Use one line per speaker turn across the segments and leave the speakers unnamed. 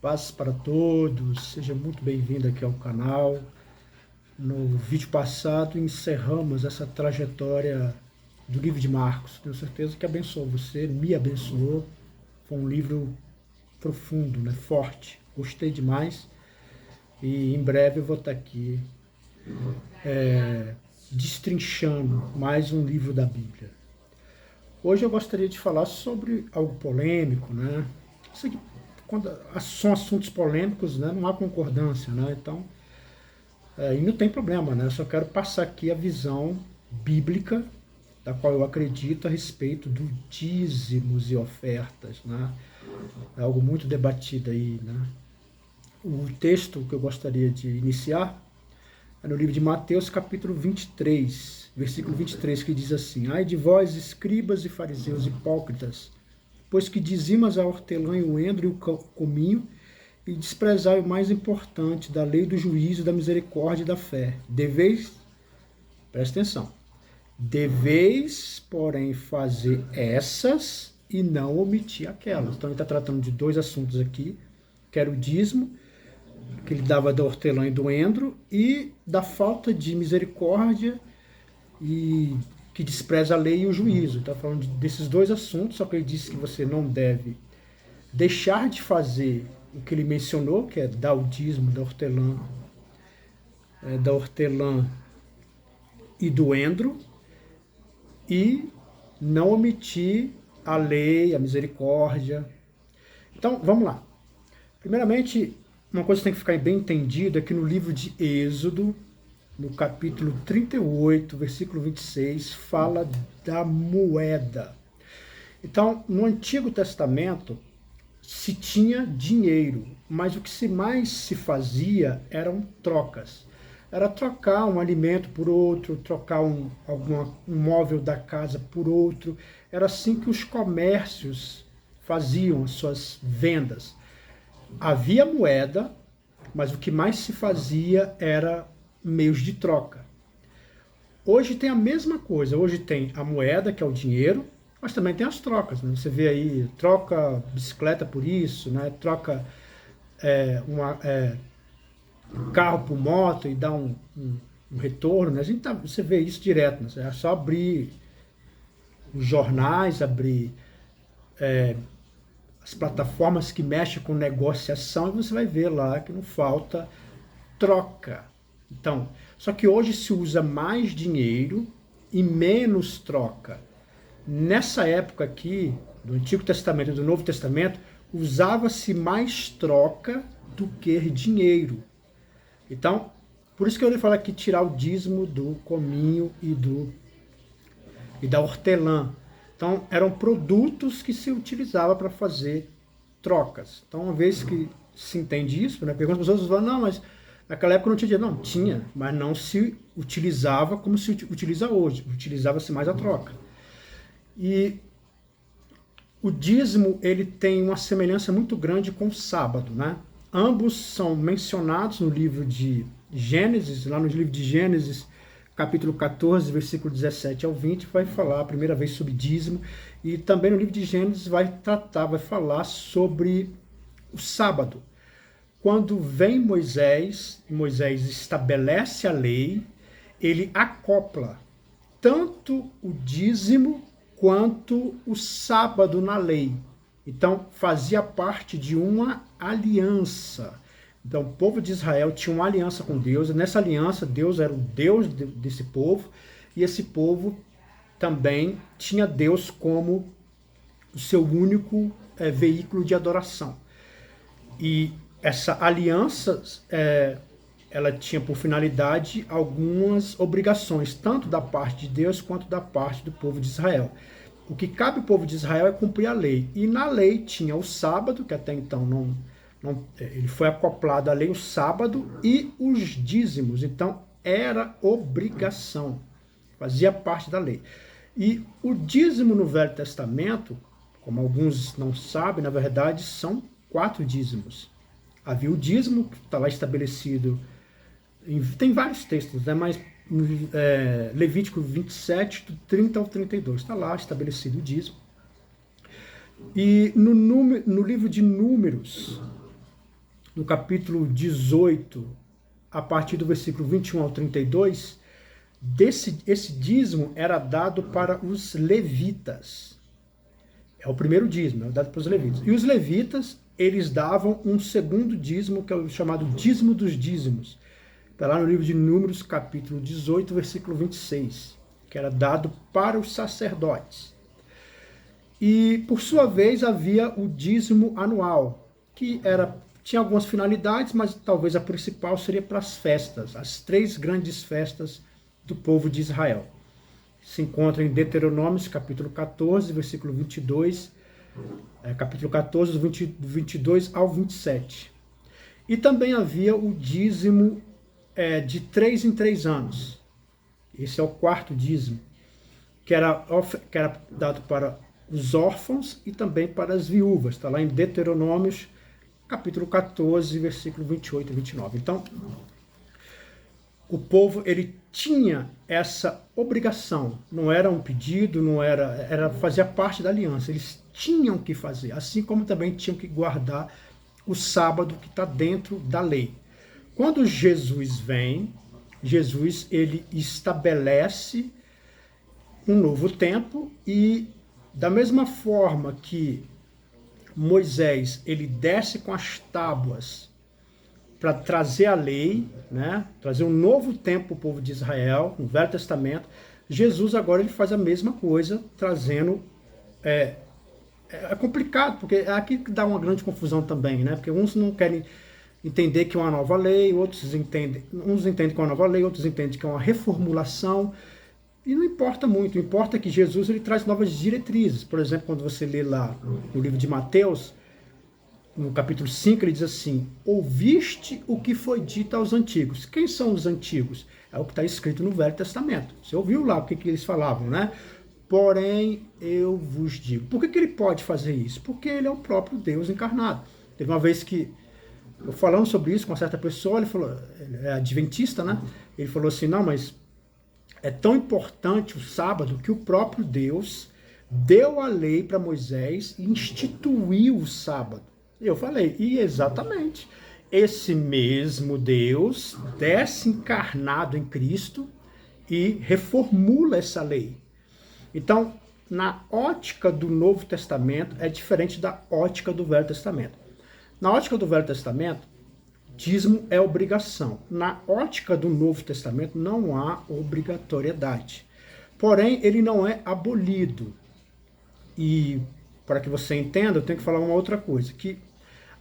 Paz para todos, seja muito bem-vindo aqui ao canal. No vídeo passado encerramos essa trajetória do livro de Marcos. Tenho certeza que abençoou você, me abençoou. Foi um livro profundo, né? Forte. Gostei demais. E em breve eu vou estar aqui destrinchando mais um livro da Bíblia. Hoje eu gostaria de falar sobre algo polêmico, né? Isso aqui, quando são assuntos polêmicos, né, não há concordância, né? Então, e não tem problema, né? Eu só quero passar aqui a visão bíblica da qual eu acredito a respeito do dízimos e ofertas, né? É algo muito debatido aí, né? O texto que eu gostaria de iniciar é no livro de Mateus, capítulo 23, versículo 23, que diz assim: Ai de vós, escribas e fariseus hipócritas, pois que dizimas a hortelã e o endro e o cominho, e desprezai o mais importante da lei do juízo, da misericórdia e da fé. Deveis, presta atenção, deveis, porém, fazer essas e não omitir aquelas. Então ele está tratando de dois assuntos aqui, que era o dízimo, que ele dava da hortelã e do endro, e da falta de misericórdia e que despreza a lei e o juízo. Está falando desses dois assuntos, só que ele disse que você não deve deixar de fazer o que ele mencionou, que é dar o dízimo da hortelã e do endro, e não omitir a lei, a misericórdia. Então, vamos lá. Primeiramente, uma coisa que tem que ficar bem entendido é que no livro de Êxodo, no capítulo 38, versículo 26, fala da moeda. Então, no Antigo Testamento, se tinha dinheiro, mas o que mais se fazia eram trocas. Era trocar um alimento por outro, trocar um móvel da casa por outro. Era assim que os comércios faziam as suas vendas. Havia moeda, mas o que mais se fazia era meios de troca. Hoje tem a mesma coisa. Hoje tem a moeda, que é o dinheiro, mas também tem as trocas, né? Você vê aí, troca bicicleta por isso, né? Troca carro por moto e dá um retorno, né? Você vê isso direto, né? É só abrir os jornais, abrir as plataformas que mexem com negociação, e você vai ver lá que não falta troca. Então, só que hoje se usa mais dinheiro e menos troca. Nessa época aqui, do Antigo Testamento e do Novo Testamento, usava-se mais troca do que dinheiro. Então, por isso que eu ia falar aqui tirar o dízimo do cominho e da hortelã. Então, eram produtos que se utilizava para fazer trocas. Então, uma vez que se entende isso, né, porque algumas pessoas falam, não, mas naquela época não tinha dinheiro. Não, tinha, mas não se utilizava como se utiliza hoje. Utilizava-se mais a troca. E o dízimo, ele tem uma semelhança muito grande com o sábado, né? Ambos são mencionados no livro de Gênesis, lá no livro de Gênesis, capítulo 14, versículo 17 ao 20, vai falar a primeira vez sobre dízimo, e também no livro de Gênesis vai falar sobre o sábado. Quando vem Moisés estabelece a lei, ele acopla tanto o dízimo quanto o sábado na lei. Então, fazia parte de uma aliança. Então, o povo de Israel tinha uma aliança com Deus, e nessa aliança, Deus era o Deus desse povo, e esse povo também tinha Deus como o seu único veículo de adoração. E essa aliança, ela tinha por finalidade algumas obrigações, tanto da parte de Deus quanto da parte do povo de Israel. O que cabe ao povo de Israel é cumprir a lei. E na lei tinha o sábado, que até então ele foi acoplado à lei, o sábado, e os dízimos. Então era obrigação, fazia parte da lei. E o dízimo no Velho Testamento, como alguns não sabem, na verdade são 4 dízimos. Havia o dízimo, que está lá estabelecido, tem vários textos, né, mas Levítico 27, do 30 ao 32, está lá estabelecido o dízimo. E no livro de Números, no capítulo 18, a partir do versículo 21 ao 32, esse dízimo era dado para os levitas. É o primeiro dízimo, é dado para os levitas. E os levitas, eles davam um segundo dízimo, que é o chamado dízimo dos dízimos. Está lá no livro de Números, capítulo 18, versículo 26, que era dado para os sacerdotes. E, por sua vez, havia o dízimo anual, que tinha algumas finalidades, mas talvez a principal seria para as festas, as 3 grandes festas do povo de Israel. Se encontra em Deuteronômio, capítulo 14, versículo 22, capítulo 14, do 22 ao 27. E também havia o dízimo de 3 em 3 anos. Esse é o 4º dízimo, que era dado para os órfãos e também para as viúvas. Está lá em Deuteronômio, capítulo 14, versículo 28 e 29. Então, o povo, ele tinha essa obrigação, não era um pedido, fazia parte da aliança, eles tinham que fazer, assim como também tinham que guardar o sábado que está dentro da lei. Quando Jesus vem, Jesus, ele estabelece um novo tempo e, da mesma forma que Moisés, ele desce com as tábuas para trazer a lei, né? Trazer um novo tempo para o povo de Israel, no Velho Testamento. Jesus agora ele faz a mesma coisa, trazendo... É complicado, porque é aqui que dá uma grande confusão também, né? Porque uns não querem entender que é uma nova lei, uns entendem que é uma nova lei, outros entendem que é uma reformulação. E não importa muito, importa que Jesus ele traz novas diretrizes. Por exemplo, quando você lê lá no livro de Mateus, no capítulo 5, ele diz assim: ouviste o que foi dito aos antigos. Quem são os antigos? É o que está escrito no Velho Testamento. Você ouviu lá o que eles falavam, né? Porém, eu vos digo. Por que ele pode fazer isso? Porque ele é o próprio Deus encarnado. Teve uma vez que, eu falando sobre isso com uma certa pessoa, ele falou, ele é adventista, né? Ele falou assim, não, mas é tão importante o sábado que o próprio Deus deu a lei para Moisés e instituiu o sábado. Eu falei, e exatamente, esse mesmo Deus desce encarnado em Cristo e reformula essa lei. Então, na ótica do Novo Testamento, é diferente da ótica do Velho Testamento. Na ótica do Velho Testamento, dízimo é obrigação. Na ótica do Novo Testamento, não há obrigatoriedade. Porém, ele não é abolido. E, para que você entenda, eu tenho que falar uma outra coisa, que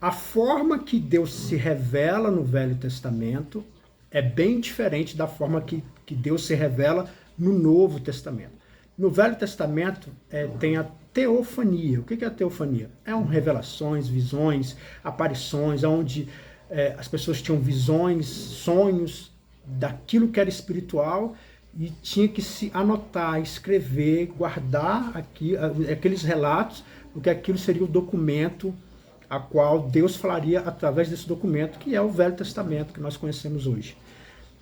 a forma que Deus se revela no Velho Testamento é bem diferente da forma que Deus se revela no Novo Testamento. No Velho Testamento tem a teofania. O que é a teofania? Revelações, visões, aparições, onde as pessoas tinham visões, sonhos daquilo que era espiritual e tinha que se anotar, escrever, guardar aqueles relatos, porque aquilo seria o documento a qual Deus falaria através desse documento, que é o Velho Testamento que nós conhecemos hoje.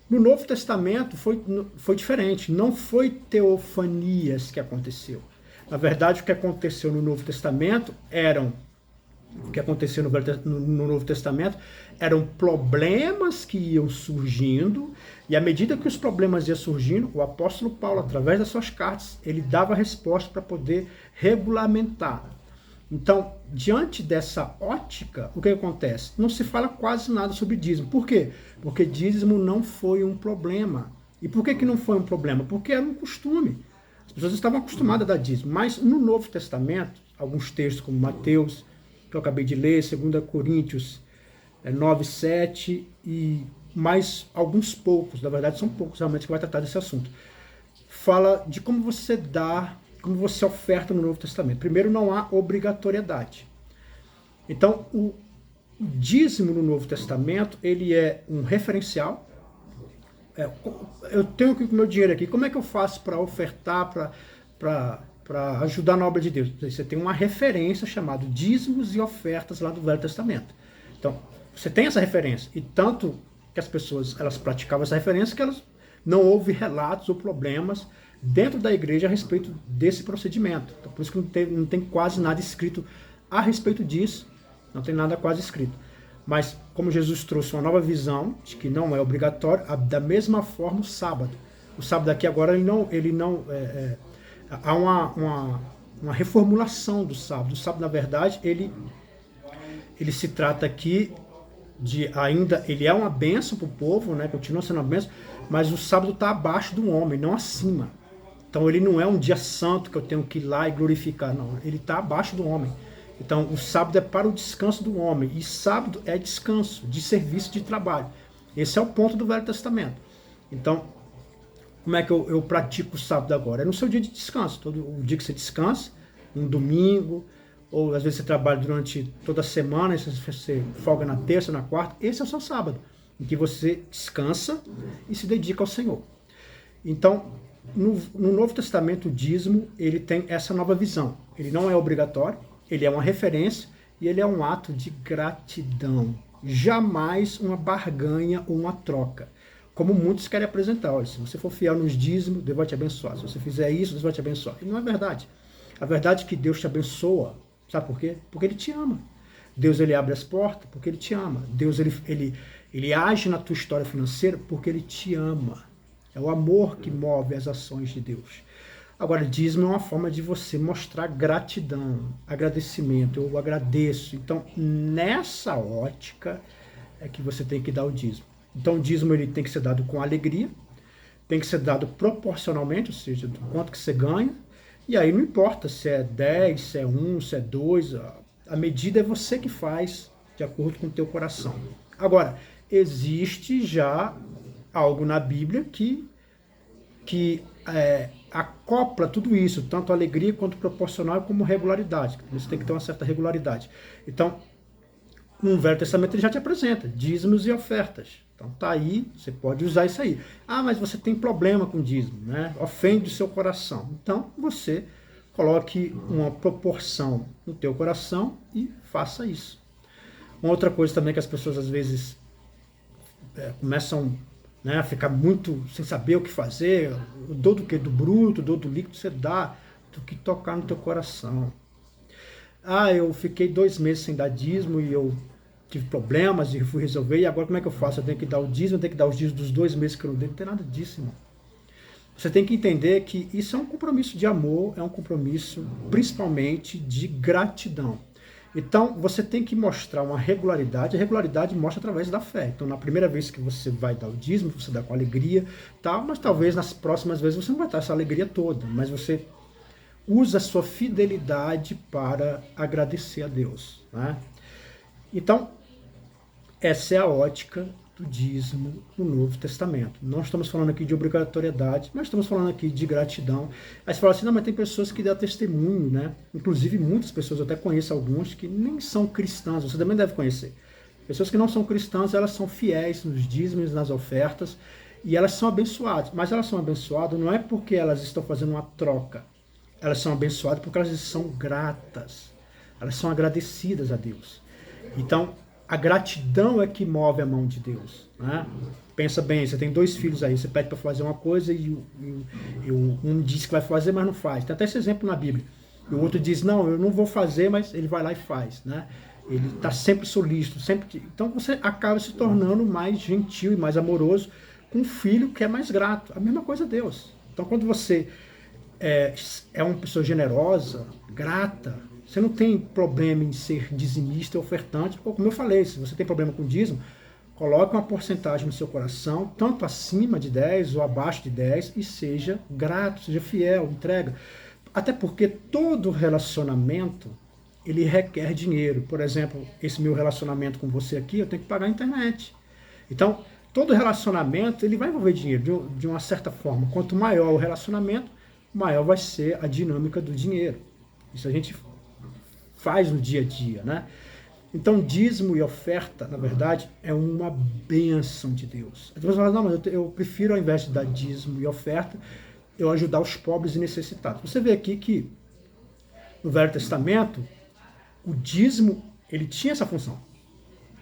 No Novo Testamento foi diferente, não foi teofanias que aconteceu. Na verdade, o que aconteceu no Novo Testamento no Novo Testamento eram problemas que iam surgindo, e à medida que os problemas iam surgindo, o apóstolo Paulo, através das suas cartas, ele dava resposta para poder regulamentar. Então, diante dessa ótica, o que acontece? Não se fala quase nada sobre dízimo. Por quê? Porque dízimo não foi um problema. E por que não foi um problema? Porque era um costume. As pessoas estavam acostumadas a dar dízimo. Mas no Novo Testamento, alguns textos como Mateus, que eu acabei de ler, 2 Coríntios 9, 7 e mais alguns poucos, na verdade são poucos realmente que vai tratar desse assunto. Fala de como você dá, como você oferta no Novo Testamento. Primeiro, não há obrigatoriedade. Então, o dízimo no Novo Testamento, ele é um referencial. Eu tenho aqui o meu dinheiro aqui, como é que eu faço para ofertar, para ajudar na obra de Deus? Você tem uma referência chamada dízimos e ofertas lá do Velho Testamento. Então, você tem essa referência. E tanto que as pessoas elas praticavam essa referência que elas não houve relatos ou problemas dentro da igreja a respeito desse procedimento. Então, por isso que não tem quase nada escrito a respeito disso. Não tem nada quase escrito. Mas como Jesus trouxe uma nova visão de que não é obrigatório, da mesma forma o sábado. O sábado aqui agora há uma reformulação do sábado. O sábado, na verdade, ele se trata aqui de ainda, ele é uma bênção para o povo, né? Continua sendo uma bênção, mas o sábado está abaixo do homem, não acima. Então ele não é um dia santo que eu tenho que ir lá e glorificar, não. Ele está abaixo do homem. Então o sábado é para o descanso do homem, e sábado é descanso, de serviço, de trabalho. Esse é o ponto do Velho Testamento. Então, como é que eu pratico o sábado agora? É no seu dia de descanso, todo o dia que você descansa, um domingo, ou às vezes você trabalha durante toda a semana, você folga na terça, na quarta. Esse é o seu sábado, em que você descansa e se dedica ao Senhor. Então, no Novo Testamento, o dízimo, ele tem essa nova visão. Ele não é obrigatório, ele é uma referência e ele é um ato de gratidão. Jamais uma barganha ou uma troca, como muitos querem apresentar. Olha, se você for fiel nos dízimos, Deus vai te abençoar. Se você fizer isso, Deus vai te abençoar. E não é verdade. A verdade é que Deus te abençoa. Sabe por quê? Porque Ele te ama. Deus, Ele abre as portas porque Ele te ama. Deus, ele age na tua história financeira porque Ele te ama. É o amor que move as ações de Deus. Agora, dízimo é uma forma de você mostrar gratidão, agradecimento. Eu agradeço. Então, nessa ótica é que você tem que dar o dízimo. Então, o dízimo ele tem que ser dado com alegria, tem que ser dado proporcionalmente, ou seja, do quanto que você ganha. E aí não importa se é 10, se é 1, se é 2, a medida é você que faz de acordo com o teu coração. Agora, existe já algo na Bíblia que acopla tudo isso, tanto alegria quanto proporcional como regularidade. Você tem que ter uma certa regularidade. Então, no Velho Testamento ele já te apresenta dízimos e ofertas. Então tá aí, você pode usar isso aí. Ah, mas você tem problema com dízimo, né? Ofende o seu coração. Então você coloque uma proporção no teu coração e faça isso. Uma outra coisa também que as pessoas às vezes começam, né, a ficar muito sem saber o que fazer. Eu dou do que? Do bruto, dou do líquido, você dá do que tocar no teu coração. Ah, eu fiquei 2 meses sem dar dízimo e eu tive problemas e fui resolver, e agora como é que eu faço? Eu tenho que dar o dízimo, eu tenho que dar os dízimos dos 2 meses que eu não dei. Não tem nada disso, irmão. Você tem que entender que isso é um compromisso de amor, é um compromisso principalmente de gratidão. Então, você tem que mostrar uma regularidade, a regularidade mostra através da fé. Então, na primeira vez que você vai dar o dízimo, você dá com alegria, tal, mas talvez nas próximas vezes você não vai dar essa alegria toda, mas você usa a sua fidelidade para agradecer a Deus, né? Então, essa é a ótica do dízimo no Novo Testamento. Não estamos falando aqui de obrigatoriedade, mas estamos falando aqui de gratidão. Aí você fala assim, não, mas tem pessoas que dão testemunho, né? Inclusive muitas pessoas, eu até conheço alguns que nem são cristãs, você também deve conhecer. Pessoas que não são cristãs, elas são fiéis nos dízimos, nas ofertas, e elas são abençoadas. Mas elas são abençoadas não é porque elas estão fazendo uma troca. Elas são abençoadas porque elas são gratas. Elas são agradecidas a Deus. Então, a gratidão é que move a mão de Deus, né? Pensa bem, você tem 2 filhos aí, você pede para fazer uma coisa e um diz que vai fazer, mas não faz. Tem até esse exemplo na Bíblia. E o outro diz, não, eu não vou fazer, mas ele vai lá e faz, né? Ele está sempre solícito, sempre. Então você acaba se tornando mais gentil e mais amoroso com um filho que é mais grato. A mesma coisa a Deus. Então quando você é uma pessoa generosa, grata, você não tem problema em ser dizimista e ofertante, ou como eu falei, se você tem problema com dízimo, coloque uma porcentagem no seu coração, tanto acima de 10 ou abaixo de 10, e seja grato, seja fiel, entrega. Até porque todo relacionamento, ele requer dinheiro. Por exemplo, esse meu relacionamento com você aqui, eu tenho que pagar a internet. Então, todo relacionamento, ele vai envolver dinheiro, de uma certa forma. Quanto maior o relacionamento, maior vai ser a dinâmica do dinheiro. Isso a gente faz no dia a dia, né? Então, dízimo e oferta, na verdade, é uma bênção de Deus. As pessoas falam, não, mas eu prefiro, ao invés de dar dízimo e oferta, eu ajudar os pobres e necessitados. Você vê aqui que, no Velho Testamento, o dízimo, ele tinha essa função.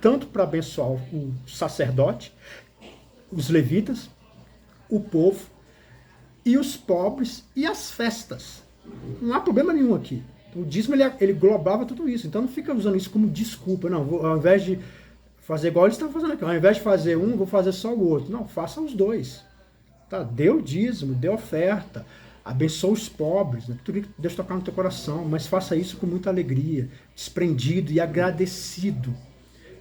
Tanto para abençoar o sacerdote, os levitas, o povo, e os pobres, e as festas. Não há problema nenhum aqui. O dízimo ele globava tudo isso, então não fica usando isso como desculpa, não. Ao invés de fazer igual eles estão fazendo aqui. Ao invés de fazer um, vou fazer só o outro. Não, faça os dois. Tá? Dê o dízimo, dê oferta, abençoe os pobres, né? Tudo que Deus tocar no teu coração, mas faça isso com muita alegria, desprendido e agradecido,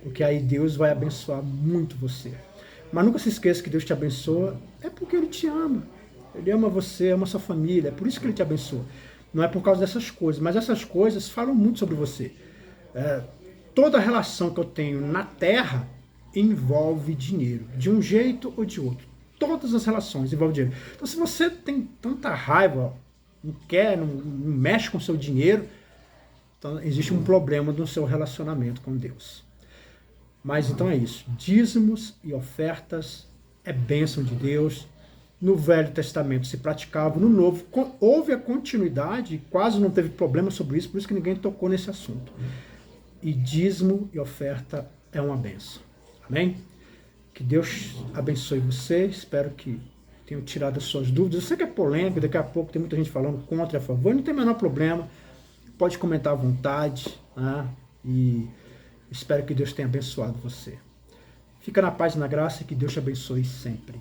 porque aí Deus vai abençoar muito você. Mas nunca se esqueça que Deus te abençoa, é porque Ele te ama. Ele ama você, ama sua família, é por isso que Ele te abençoa. Não é por causa dessas coisas, mas essas coisas falam muito sobre você. Toda relação que eu tenho na Terra envolve dinheiro, de um jeito ou de outro. Todas as relações envolvem dinheiro. Então, se você tem tanta raiva, não quer, não mexe com o seu dinheiro, então existe um problema no seu relacionamento com Deus. Mas então é isso. Dízimos e ofertas é bênção de Deus. No Velho Testamento se praticava, no Novo houve a continuidade, quase não teve problema sobre isso, por isso que ninguém tocou nesse assunto. E dízimo e oferta é uma bênção. Amém? Que Deus abençoe você, espero que tenham tirado as suas dúvidas. Eu sei que é polêmico, daqui a pouco tem muita gente falando contra e a favor, não tem o menor problema, pode comentar à vontade, né? E espero que Deus tenha abençoado você. Fica na paz e na graça e que Deus te abençoe sempre.